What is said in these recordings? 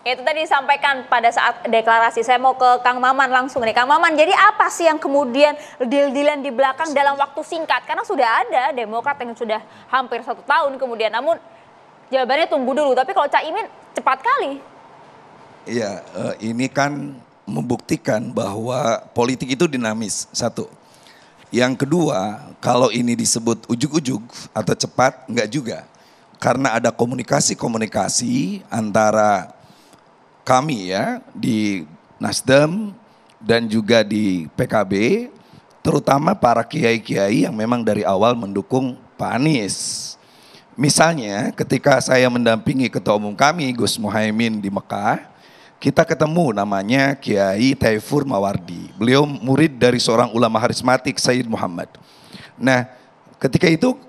Ya, itu tadi disampaikan pada saat deklarasi. Saya mau ke Kang Maman langsung nih. Kang Maman, jadi apa sih yang kemudian deal-dealan di belakang dalam waktu singkat? Karena sudah ada Demokrat yang sudah hampir 1 tahun kemudian. Namun jawabannya tunggu dulu. Tapi kalau Caimin cepat kali. Iya, ini kan membuktikan bahwa politik itu dinamis, satu. Yang kedua, kalau ini disebut ujug-ujug atau cepat, enggak juga. Karena ada komunikasi-komunikasi antara kami ya di Nasdem dan juga di PKB, terutama para kiai-kiai yang memang dari awal mendukung Pak Anies. Misalnya ketika saya mendampingi ketua umum kami Gus Muhaimin di Mekah, kita ketemu namanya Kiai Taifur Mawardi. Beliau murid dari seorang ulama harismatik Sayyid Muhammad. Nah ketika itu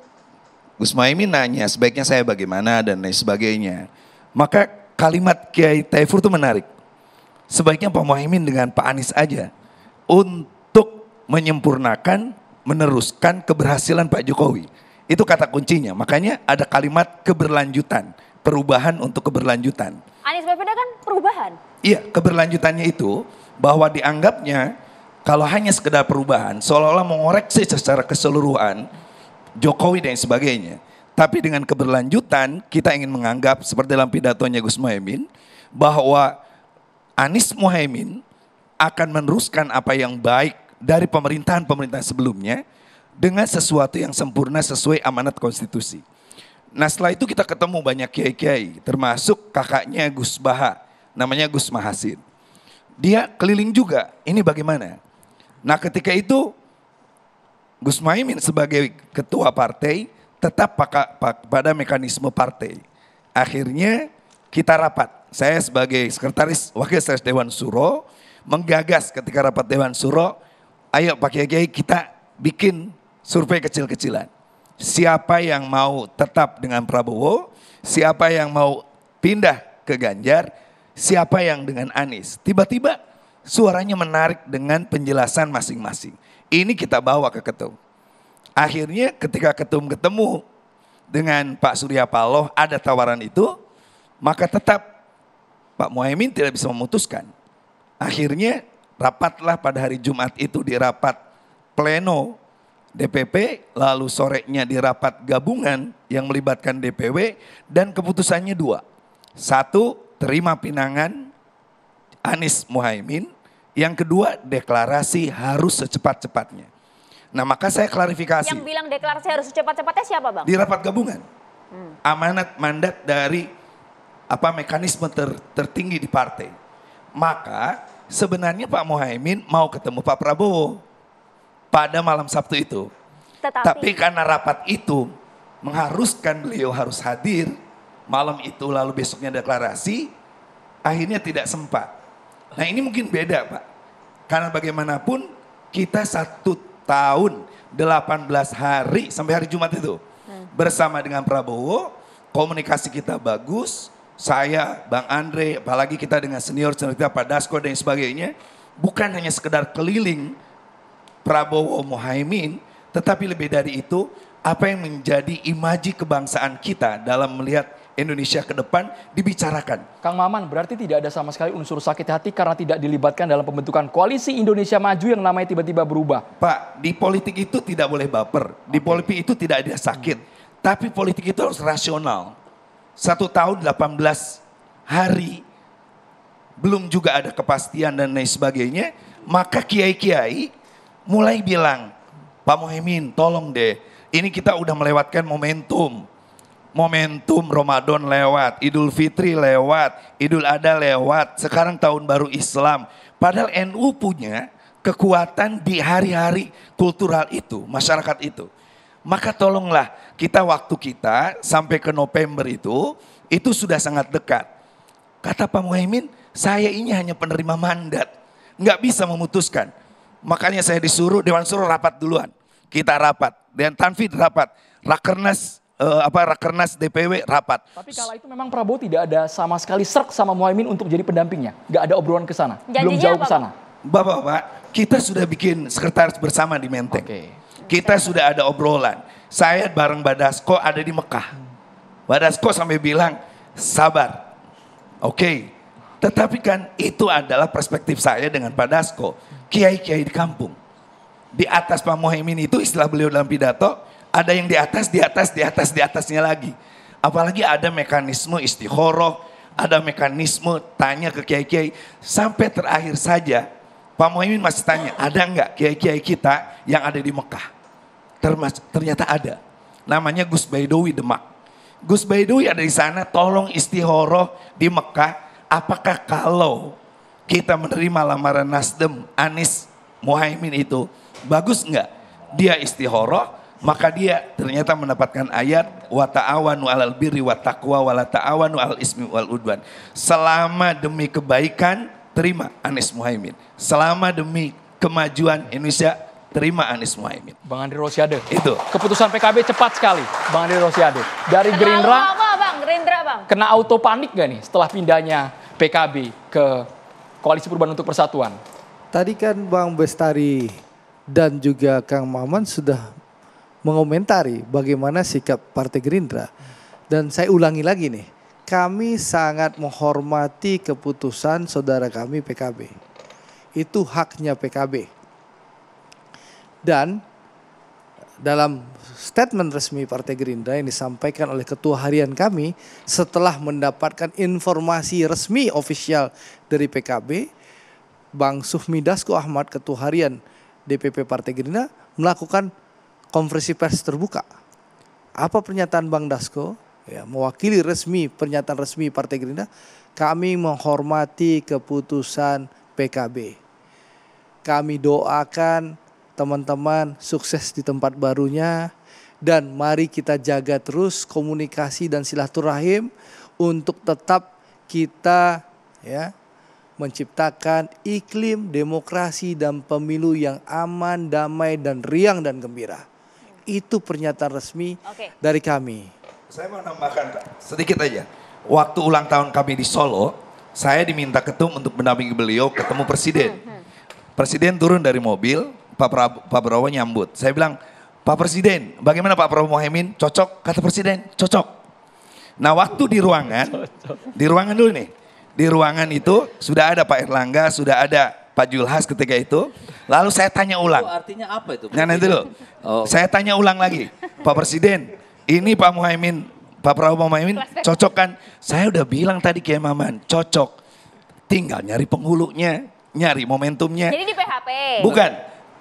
Gus Muhaimin nanya sebaiknya saya bagaimana dan lain sebagainya. Maka kalimat Kiai Taifur itu menarik. Sebaiknya Pak Muhaimin dengan Pak Anies aja untuk menyempurnakan, meneruskan keberhasilan Pak Jokowi. Itu kata kuncinya. Makanya ada kalimat keberlanjutan, perubahan untuk keberlanjutan. Anies Baswedan kan perubahan. Iya, keberlanjutannya itu bahwa dianggapnya kalau hanya sekedar perubahan, seolah-olah mengoreksi secara keseluruhan Jokowi dan sebagainya. Tapi dengan keberlanjutan kita ingin menganggap seperti dalam pidatonya Gus Muhaimin bahwa Anies Muhaimin akan meneruskan apa yang baik dari pemerintahan-pemerintahan sebelumnya dengan sesuatu yang sempurna sesuai amanat konstitusi. Nah setelah itu kita ketemu banyak kiai-kiai termasuk kakaknya Gus Baha namanya Gus Mahasin. Dia keliling juga, ini bagaimana? Nah ketika itu Gus Muhaimin sebagai ketua partai tetap pada mekanisme partai. Akhirnya kita rapat. Saya sebagai sekretaris wakil sekretaris Dewan Suro menggagas ketika rapat Dewan Suro, ayo Pak Kiai kita bikin survei kecil-kecilan. Siapa yang mau tetap dengan Prabowo, siapa yang mau pindah ke Ganjar, siapa yang dengan Anies. Tiba-tiba suaranya menarik dengan penjelasan masing-masing. Ini kita bawa ke ketum. Akhirnya ketika ketum ketemu dengan Pak Surya Paloh ada tawaran itu, maka tetap Pak Muhaimin tidak bisa memutuskan. Akhirnya rapatlah pada hari Jumat itu di rapat pleno DPP, lalu sorenya di rapat gabungan yang melibatkan DPW dan keputusannya 2. 1, terima pinangan Anies Muhaimin. Yang kedua, deklarasi harus secepat-cepatnya. Nah maka saya klarifikasi. Yang bilang deklarasi harus secepat-cepatnya siapa Bang? Di rapat gabungan. Amanat mandat dari mekanisme tertinggi di partai. Maka sebenarnya Pak Muhaimin mau ketemu Pak Prabowo pada malam Sabtu itu. Tapi karena rapat itu mengharuskan beliau harus hadir malam itu lalu besoknya deklarasi, akhirnya tidak sempat. Nah ini mungkin beda Pak. Karena bagaimanapun kita 1 tahun 18 hari sampai hari Jumat itu bersama dengan Prabowo, komunikasi kita bagus. Saya, Bang Andre, apalagi kita dengan senior kita Pak Dasko dan sebagainya. Bukan hanya sekedar keliling Prabowo Muhaimin, tetapi lebih dari itu apa yang menjadi imaji kebangsaan kita dalam melihat Indonesia ke depan dibicarakan. Kang Maman, berarti tidak ada sama sekali unsur sakit hati karena tidak dilibatkan dalam pembentukan koalisi Indonesia Maju yang namanya tiba-tiba berubah. Pak, di politik itu tidak boleh baper. Di politik itu tidak ada sakit. Tapi politik itu harus rasional. 1 tahun 18 hari, belum juga ada kepastian dan lain sebagainya. Maka kiai-kiai mulai bilang, Pak Muhaimin tolong deh, ini kita udah melewatkan momentum. Momentum Ramadan lewat, Idul Fitri lewat, Idul Adha lewat, sekarang tahun baru Islam. Padahal NU punya kekuatan di hari-hari kultural itu, masyarakat itu. Maka tolonglah kita waktu kita sampai ke November itu sudah sangat dekat. Kata Pak Muhaimin, saya ini hanya penerima mandat, nggak bisa memutuskan. Makanya saya disuruh Dewan Suro rapat duluan. Kita rapat, dan Tanfid rapat, Rakernas DPW rapat. Tapi kala itu memang Prabowo tidak ada sama sekali serk sama Muhaimin untuk jadi pendampingnya. Nggak ada obrolan ke sana, belum jauh ke sana. Bapak-bapak, kita sudah bikin sekretaris bersama di Menteng. Kita sudah ada obrolan. Saya bareng Badasko ada di Mekah. Badasko sampai bilang, sabar. Tetapi kan itu adalah perspektif saya dengan Pak Dasko. Kiai-kiai di kampung. Di atas Pak Muhaimin itu istilah beliau dalam pidato, ada yang di atas, di atas, di atas, di atasnya lagi. Apalagi ada mekanisme istikharah, ada mekanisme tanya ke kiai-kiai. Sampai terakhir saja, Pak Muhaimin masih tanya, ada enggak kiai-kiai kita yang ada di Mekah? Ternyata ada. Namanya Gus Baidowi Demak. Gus Baidowi ada di sana, tolong istikharah di Mekah. Apakah kalau kita menerima lamaran Nasdem, Anies, Muhaimin itu bagus enggak? Dia istikharah, maka dia ternyata mendapatkan ayat wa ta'awanu 'alal birri wat taqwa wa la ta'awanu 'alal ismi wal udwan. Selama demi kebaikan terima Anies Muhaimin. Selama demi kemajuan Indonesia terima Anies Muhaimin. Bang Andri Rosiade. Itu. Keputusan PKB cepat sekali, Bang Andri Rosiade. Dari Gerindra, apa Bang? Gerindra Bang? kena auto panik gak nih setelah pindahnya PKB ke Koalisi Perubahan untuk Persatuan? Tadi kan Bang Bestari dan juga Kang Maman sudah mengomentari bagaimana sikap Partai Gerindra. Dan saya ulangi lagi nih, kami sangat menghormati keputusan saudara kami PKB. Itu haknya PKB. Dan dalam statement resmi Partai Gerindra yang disampaikan oleh Ketua Harian kami setelah mendapatkan informasi resmi ofisial dari PKB, Bang Sufmi Dasko Ahmad, Ketua Harian DPP Partai Gerindra, melakukan konferensi pers terbuka. Apa pernyataan Bang Dasko? Ya, mewakili pernyataan resmi Partai Gerindra, kami menghormati keputusan PKB. Kami doakan teman-teman sukses di tempat barunya, dan mari kita jaga terus komunikasi dan silaturahim untuk tetap kita menciptakan iklim demokrasi dan pemilu yang aman, damai, dan riang dan gembira. Itu pernyataan resmi dari kami. Saya mau nambahkan Pak, sedikit aja. Waktu ulang tahun kami di Solo, saya diminta ketum untuk mendampingi beliau ketemu Presiden. Presiden turun dari mobil, Pak Prabowo nyambut. Saya bilang, Pak Presiden, bagaimana Pak Prabowo Muhaimin? Cocok, kata Presiden, cocok. Nah waktu di ruangan dulu nih. Di ruangan itu sudah ada Pak Erlangga, sudah ada Pak Julhas ketika itu. Lalu saya tanya ulang. Itu artinya apa itu? Nah nanti dulu, saya tanya ulang lagi. Pak Presiden, ini Pak Muhaimin, Pak Prabowo Muhaimin cocok kan? Saya udah bilang tadi Kiai Maman, cocok. Tinggal nyari penghulunya, nyari momentumnya. Jadi di PHP? Bukan.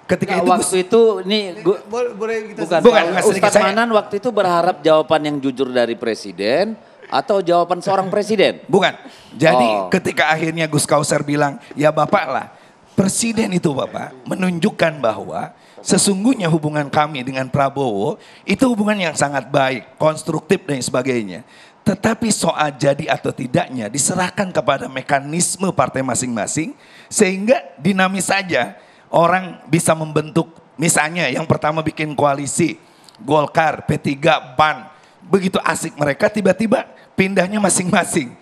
Ketika itu waktu itu ini boleh bukan Ustadz Manan waktu itu berharap jawaban yang jujur dari presiden atau jawaban seorang presiden? Bukan. Jadi ketika akhirnya Gus Kausar bilang, ya Bapak lah, Presiden itu Bapak menunjukkan bahwa sesungguhnya hubungan kami dengan Prabowo itu hubungan yang sangat baik, konstruktif dan sebagainya. Tetapi soal jadi atau tidaknya diserahkan kepada mekanisme partai masing-masing sehingga dinamis saja. Orang bisa membentuk, misalnya yang pertama bikin koalisi, Golkar, P3, PAN. Begitu asik mereka tiba-tiba pindahnya masing-masing.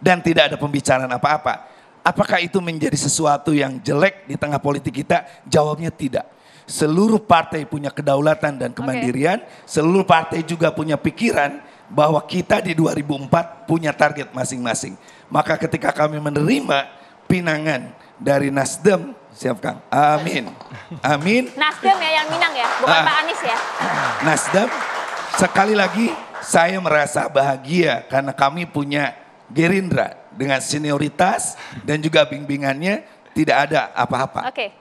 Dan tidak ada pembicaraan apa-apa. Apakah itu menjadi sesuatu yang jelek di tengah politik kita? Jawabnya tidak. Seluruh partai punya kedaulatan dan kemandirian. Seluruh partai juga punya pikiran bahwa kita di 2004 punya target masing-masing. Maka ketika kami menerima pinangan dari Nasdem, siap Kang. Amin. Amin. Nasdem ya yang minang ya, bukan Pak Anies ya. Nasdem, sekali lagi saya merasa bahagia karena kami punya Gerindra dengan senioritas dan juga bimbingannya tidak ada apa-apa. Oke.